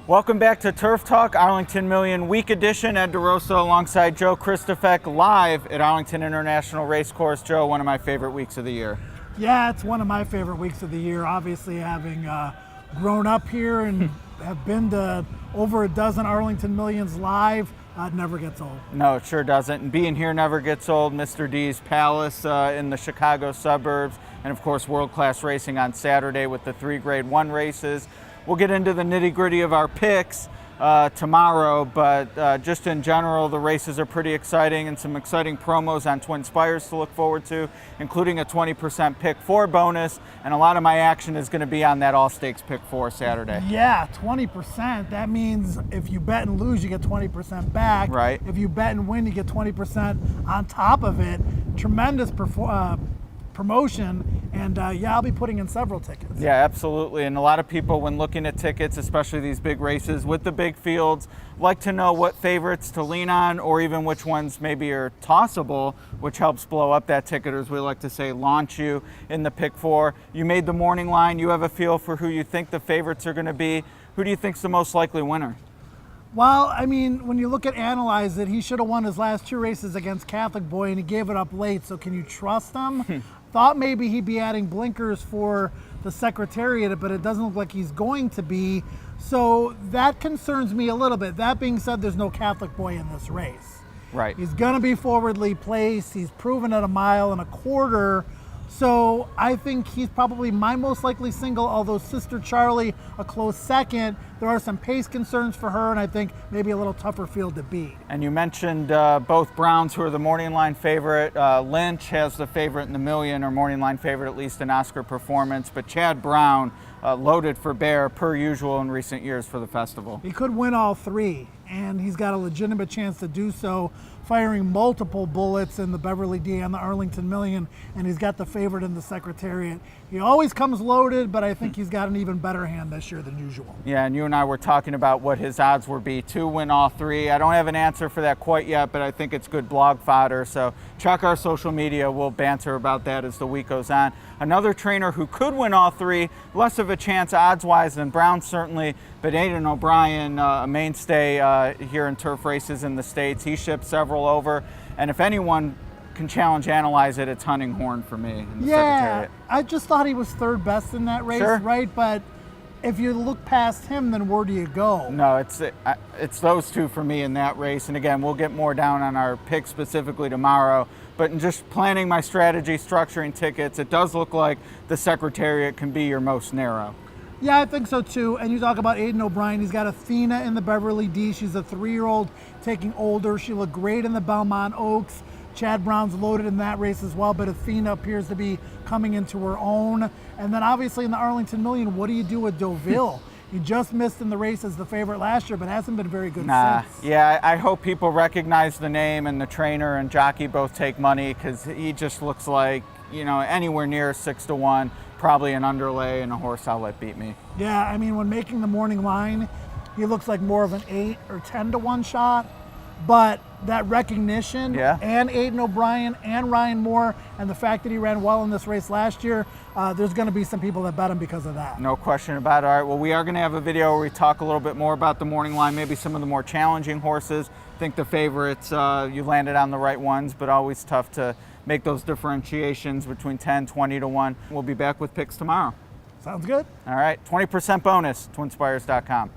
Welcome back to Turf Talk, Arlington Million Week Edition. Ed DeRosa alongside Joe Kristufek live at Arlington International Racecourse. Joe, one of my favorite weeks of the year. Yeah, it's one of my favorite weeks of the year. Obviously, having grown up here and have been to over a dozen Arlington Millions live, it never gets old. No, it sure doesn't. And being here never gets old. Mr. D's Palace in the Chicago suburbs, and of course, world-class racing on Saturday with the 3 Grade 1 races. We'll get into the nitty-gritty of our picks tomorrow, but just in general, the races are pretty exciting and some exciting promos on Twin Spires to look forward to, including a 20% pick 4 bonus, and a lot of my action is going to be on that all-stakes pick 4 Saturday. Yeah, 20%. That means if you bet and lose, you get 20% back. Right. If you bet and win, you get 20% on top of it. Tremendous promotion, and yeah, I'll be putting in several tickets. Yeah, absolutely. And a lot of people, when looking at tickets, especially these big races with the big fields, like to know what favorites to lean on, or even which ones maybe are tossable, which helps blow up that ticket, or as we like to say, launch you in the pick 4. You made the morning line. You have a feel for who you think the favorites are going to be. Who do you think's the most likely winner? Well, I mean, when you look at Analyze It, he should have won his last 2 races against Catholic Boy, and he gave it up late, so can you trust him? Thought maybe he'd be adding blinkers for the Secretariat, but it doesn't look like he's going to be. So that concerns me a little bit. That being said, there's no Catholic Boy in this race. Right. He's going to be forwardly placed. He's proven at 1.25 miles. So I think he's probably my most likely single, although Sister Charlie a close second. There are some pace concerns for her, and I think maybe a little tougher field to beat. And you mentioned both Browns, who are the morning line favorite. Lynch has the favorite in the Million, or morning line favorite at least in Oscar Performance. But Chad Brown, loaded for bear per usual in recent years for the festival. He could win all 3, and he's got a legitimate chance to do so, firing multiple bullets in the Beverly D and the Arlington Million, and he's got the favorite in the Secretariat. He always comes loaded, but I think he's got an even better hand this year than usual. Yeah, and you and I were talking about what his odds would be to win all 3. I don't have an answer for that quite yet, but I think it's good blog fodder. So check our social media. We'll banter about that as the week goes on. Another trainer who could win all 3, less of a chance odds-wise than Brown certainly, but Aidan O'Brien, a mainstay here in turf races in the States. He shipped several over, and if anyone can challenge Analyze It, it's Hunting Horn for me in the Secretariat. I just thought he was 3rd best in that race, Sure. right? But if you look past him, then where do you go? No, it's those 2 for me in that race. And again, we'll get more down on our picks specifically tomorrow. But in just planning my strategy, structuring tickets, it does look like the Secretariat can be your most narrow. Yeah, I think so too. And you talk about Aidan O'Brien. He's got Athena in the Beverly D. She's a 3-year-old taking older. She looked great in the Belmont Oaks. Chad Brown's loaded in that race as well, but Athena appears to be coming into her own. And then obviously in the Arlington Million, what do you do with Deauville? He just missed in the race as the favorite last year, but hasn't been very good since. Yeah, I hope people recognize the name, and the trainer and jockey both take money, because he just looks like, anywhere near 6-1, probably an underlay and a horse I'll let beat me. Yeah, I mean, when making the morning line, he looks like more of an 8 or 10-1 shot. But that recognition, and Aidan O'Brien and Ryan Moore, and the fact that he ran well in this race last year, there's going to be some people that bet him because of that. No question about it. All right, well, we are going to have a video where we talk a little bit more about the morning line, maybe some of the more challenging horses. I think the favorites, you landed on the right ones, but always tough to make those differentiations between 10, 20-1. We'll be back with picks tomorrow. Sounds good. All right, 20% bonus, twinspires.com.